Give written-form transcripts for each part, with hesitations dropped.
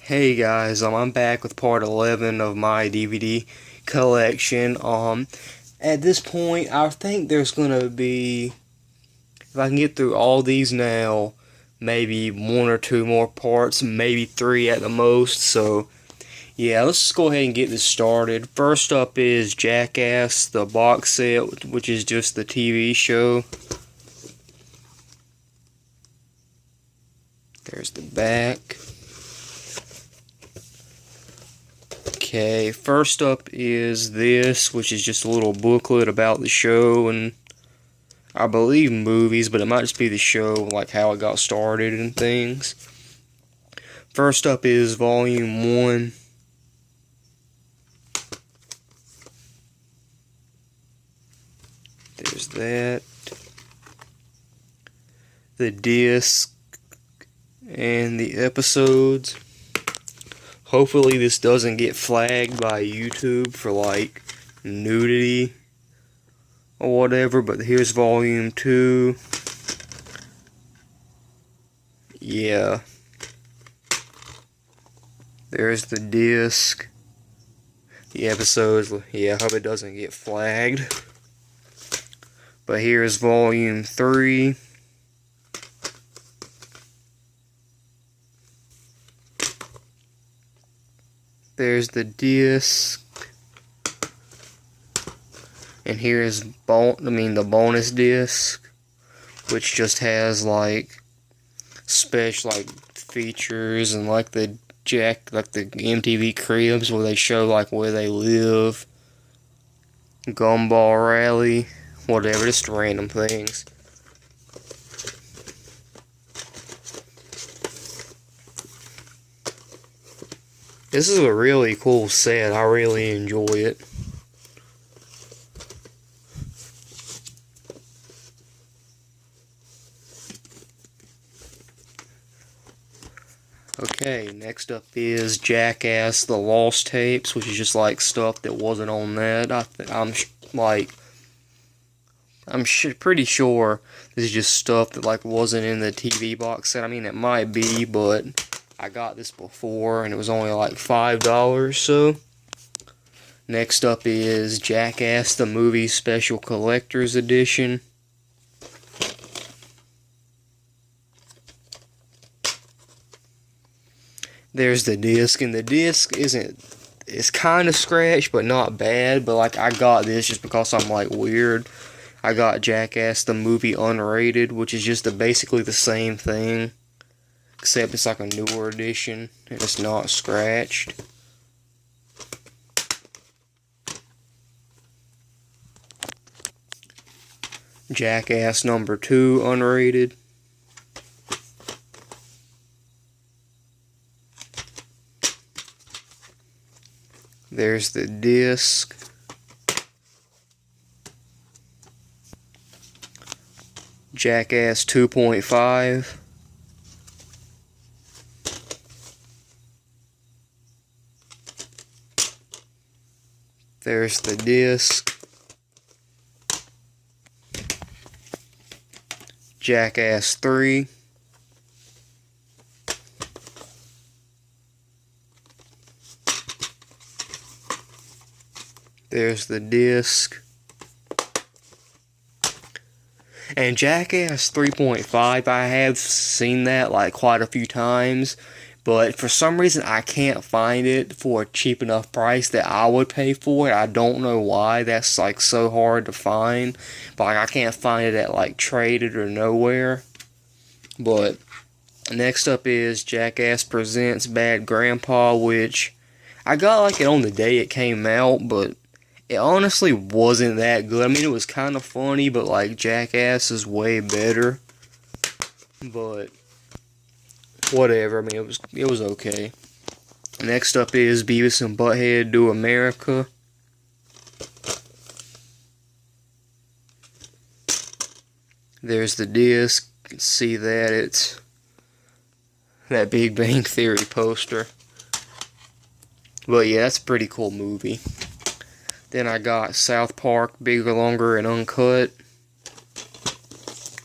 Hey guys, I'm back with part 11 of my DVD collection. At this point, I think there's gonna be, if I can get through all these now, maybe one or two more parts, maybe three at the most. So, yeah, let's just go ahead and get this started. First up is Jackass, the box set, which is just the TV show. There's the back. Okay, first up is this, which is just a little booklet about the show and I believe movies, but it might just be the show, like how it got started and things. First up is Volume 1. There's that. The disc and the episodes. Hopefully this doesn't get flagged by YouTube for like nudity or whatever, but here's Volume 2. Yeah. There's the disc. The episodes, yeah, I hope it doesn't get flagged. But here's Volume 3. There's the disc. And here's the bonus disc, which just has like special like features and like the MTV Cribs where they show like where they live, Gumball Rally, whatever, just random things. This is a really cool set. I really enjoy it. Okay, next up is Jackass, the Lost Tapes, which is just like stuff that wasn't on that. I'm pretty sure this is just stuff that like wasn't in the TV box set. I mean, it might be, but I got this before and it was only like $5. So next up is Jackass, the Movie Special Collector's Edition. There's the disc, and the disc it's kind of scratched, but not bad. But like, I got this just because I'm like weird. I got Jackass the Movie Unrated, which is just basically the same thing, except it's like a newer edition and it's not scratched. Jackass number 2 Unrated. There's the disc. Jackass 2.5. There's the disc. Jackass 3. There's the disc. And Jackass 3.5, I have seen that like quite a few times, but for some reason I can't find it for a cheap enough price that I would pay for it. I don't know why. That's like so hard to find, but like, I can't find it at like Traded or nowhere. But next up is Jackass Presents Bad Grandpa, which I got like it on the day it came out, but it honestly wasn't that good. I mean, it was kind of funny, but like Jackass is way better. But whatever. I mean, it was okay. Next up is Beavis and Butthead Do America. There's the disc. You can see that it's that Big Bang Theory poster. But yeah, that's a pretty cool movie. Then I got South Park, Bigger, Longer, and Uncut.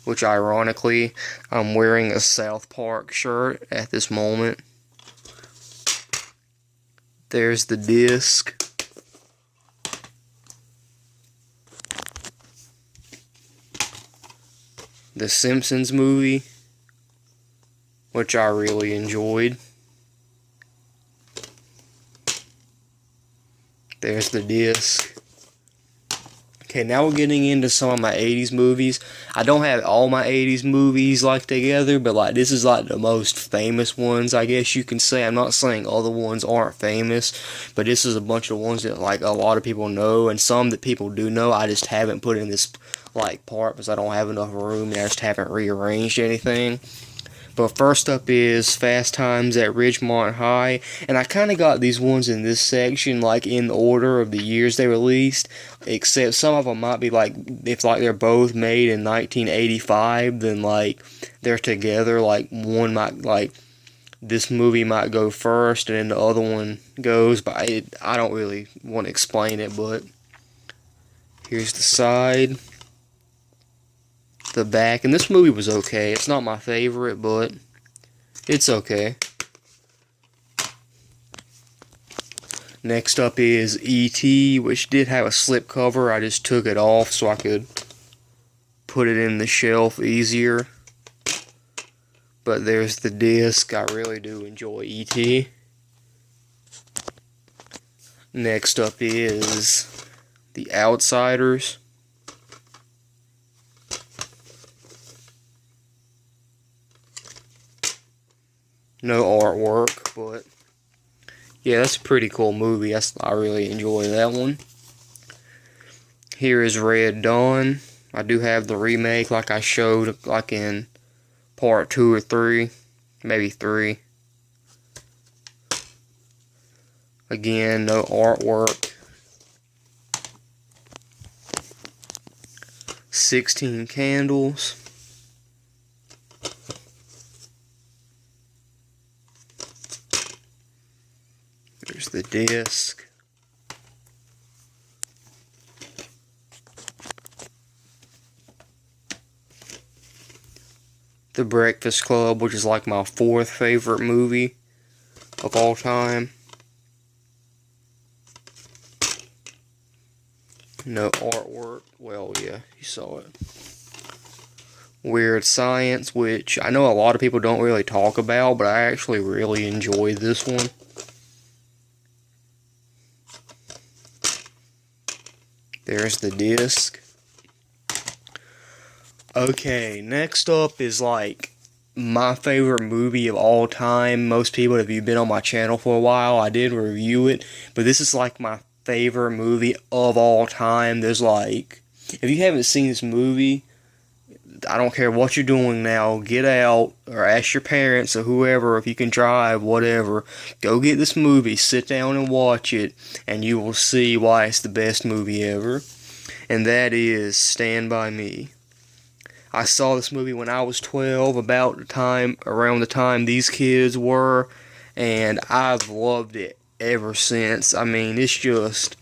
Which, ironically, I'm wearing a South Park shirt at this moment. There's the disc. The Simpsons movie, which I really enjoyed. There's the disc. Okay, now we're getting into some of my 80s movies. I don't have all my 80s movies like together, but like this is like the most famous ones, I guess you can say. I'm not saying other ones aren't famous, but this is a bunch of ones that like a lot of people know, and some that people do know. I just haven't put in this like part because I don't have enough room and I just haven't rearranged anything. But first up is Fast Times at Ridgemont High, and I kind of got these ones in this section like in the order of the years they released, except some of them might be like, if like they're both made in 1985, then like they're together, like one might, like this movie might go first and then the other one goes, but I don't really want to explain it. But here's the side, the back, and this movie was okay. It's not my favorite, but it's okay. Next up is E.T., which did have a slip cover. I just took it off so I could put it in the shelf easier. But there's the disc. I really do enjoy E.T. Next up is The Outsiders. No artwork, but yeah, that's a pretty cool movie. I really enjoy that one. Here is Red Dawn. I do have the remake like I showed like in part 2 or 3, maybe 3. Again, no artwork. 16 Candles. There's the disc. The Breakfast Club, which is like my 4th favorite movie of all time. No artwork. Well, yeah, you saw it. Weird Science, which I know a lot of people don't really talk about, but I actually really enjoyed this one. There's the disc. Okay, next up is like my favorite movie of all time. Most people, if you've been on my channel for a while, I did review it, but this is like my favorite movie of all time. There's like, if you haven't seen this movie, I don't care what you're doing now, get out or ask your parents or whoever, if you can drive, whatever, go get this movie, sit down and watch it, and you will see why it's the best movie ever. And that is Stand By Me. I saw this movie when I was 12, around the time these kids were, and I've loved it ever since. I mean, it's just,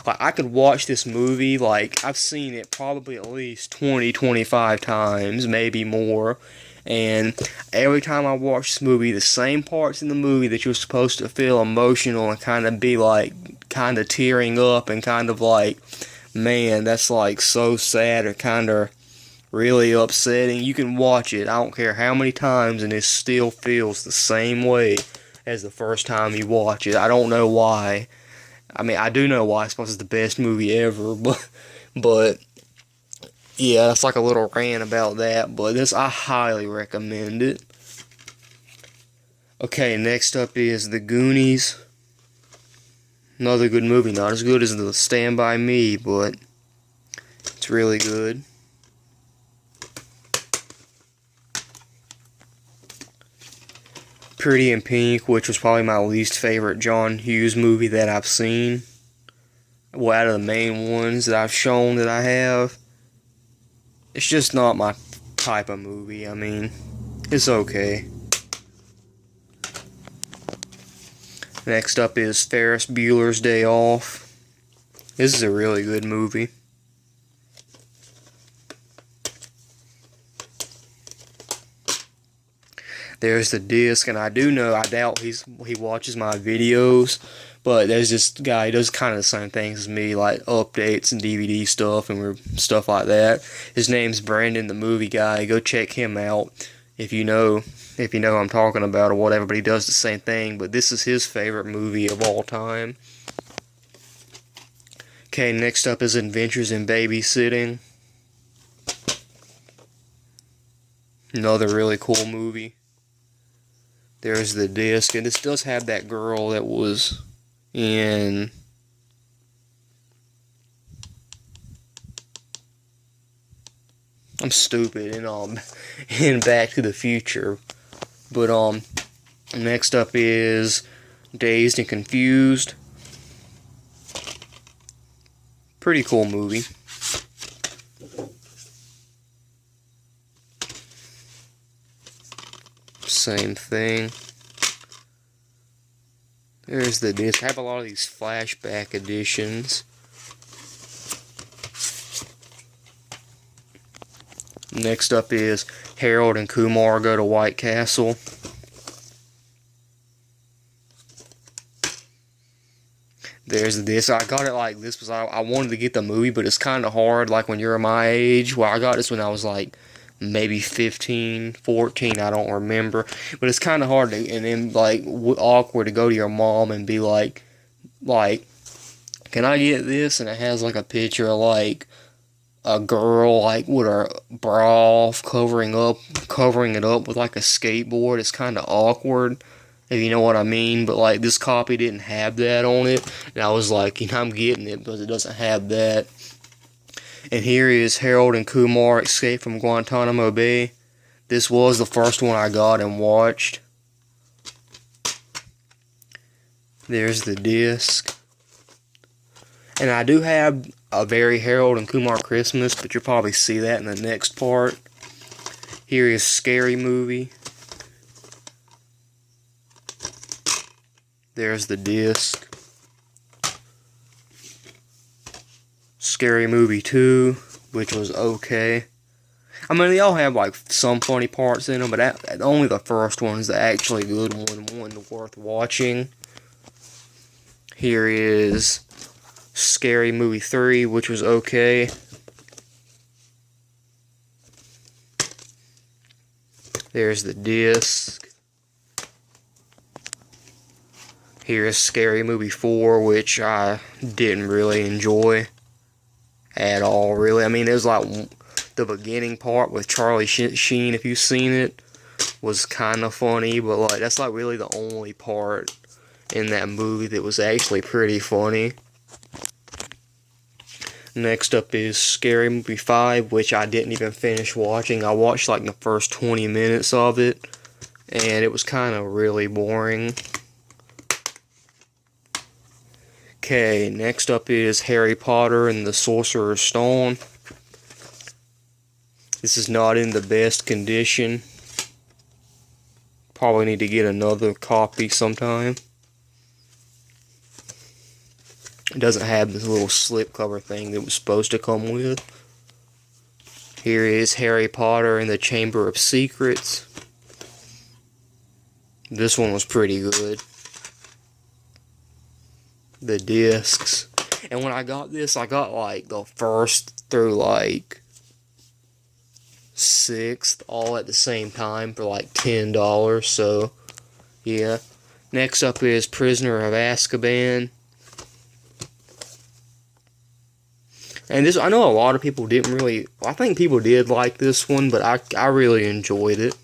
like, I could watch this movie, like, I've seen it probably at least 20, 25 times, maybe more, and every time I watch this movie, the same parts in the movie that you're supposed to feel emotional and kind of be, like, kind of tearing up and kind of like, man, that's, like, so sad or kind of really upsetting. You can watch it, I don't care how many times, and it still feels the same way as the first time you watch it. I don't know why. I mean, I do know why. I suppose it's the best movie ever, but yeah, that's like a little rant about that. But this, I highly recommend it. Okay, next up is The Goonies. Another good movie. Not as good as The Stand By Me, but it's really good. Pretty in Pink, which was probably my least favorite John Hughes movie that I've seen. Well, out of the main ones that I've shown that I have. It's just not my type of movie. I mean, it's okay. Next up is Ferris Bueller's Day Off. This is a really good movie. There's the disc, and I doubt he watches my videos, but there's this guy, he does kind of the same things as me, like updates and DVD stuff and stuff like that. His name's Brandon, the movie guy. Go check him out if you know who I'm talking about or whatever, but he does the same thing. But this is his favorite movie of all time. Okay, next up is Adventures in Babysitting. Another really cool movie. There's the disc, and this does have that girl that was in I'm stupid in Back to the Future. But next up is Dazed and Confused. Pretty cool movie. Same thing. There's the disc. I have a lot of these flashback editions. Next up is Harold and Kumar Go to White Castle. There's this. I got it like this because I wanted to get the movie, but it's kind of hard. Like when you're my age. Well, I got this when I was like maybe 15, 14. I don't remember. But it's kind of hard to, and then like awkward to go to your mom and be like, can I get this? And it has like a picture of like a girl like with her bra off, covering it up with like a skateboard. It's kind of awkward, if you know what I mean. But like this copy didn't have that on it, and I was like, I'm getting it because it doesn't have that. And here is Harold and Kumar Escape from Guantanamo Bay. This was the first one I got and watched. There's the disc. And I do have a very Harold and Kumar Christmas, but you'll probably see that in the next part. Here is Scary Movie. There's the disc. Scary Movie 2, which was okay. I mean, they all have like some funny parts in them, but only the first one is the actually good one worth watching. Here is Scary Movie 3, which was okay. There's the disc. Here's Scary Movie 4, which I didn't really enjoy at all, really. I mean, it was like the beginning part with Charlie Sheen, if you've seen it, was kind of funny, but like that's like really the only part in that movie that was actually pretty funny. Next up is Scary Movie 5, which I didn't even finish watching. I watched like the first 20 minutes of it, and it was kind of really boring. Okay, next up is Harry Potter and the Sorcerer's Stone. This is not in the best condition. Probably need to get another copy sometime. It doesn't have this little slipcover thing that was supposed to come with. Here is Harry Potter and the Chamber of Secrets. This one was pretty good. The discs. And when I got this, I got like the first through like 6th all at the same time for like $10. So, yeah. Next up is Prisoner of Azkaban. And this, I know a lot of people didn't really, I think people did like this one, but I really enjoyed it.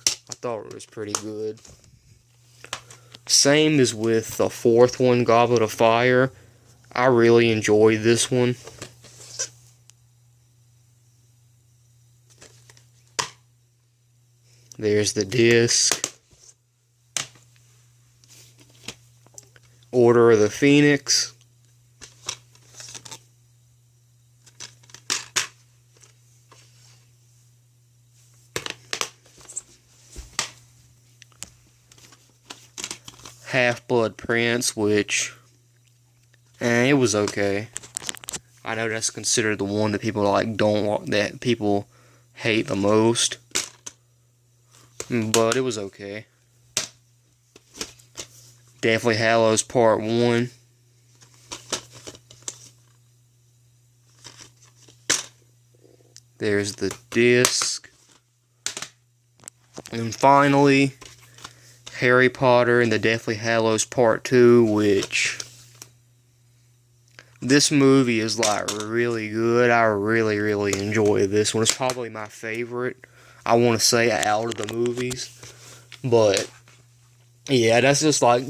I thought it was pretty good. Same as with the 4th one, Goblet of Fire. I really enjoyed this one. There's the disc. Order of the Phoenix. Half-Blood Prince, which it was okay. I know that's considered the one that people like that people hate the most. but it was okay. Deathly Hallows Part 1. There's the disc. And finally, Harry Potter and the Deathly Hallows Part 2, which this movie is like really good. I really enjoy this one. It's probably my favorite, I want to say, out of the movies. But yeah, that's just like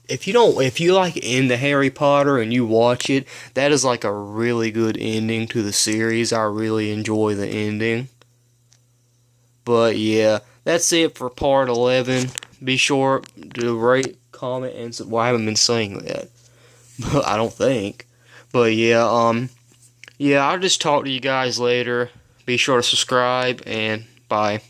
if you like into Harry Potter and you watch it, that is like a really good ending to the series. I really enjoy the ending. But yeah, that's it for part 11. Be sure to rate, comment, and well, I haven't been saying that, but I don't think. But yeah, yeah, I'll just talk to you guys later. Be sure to subscribe, and bye.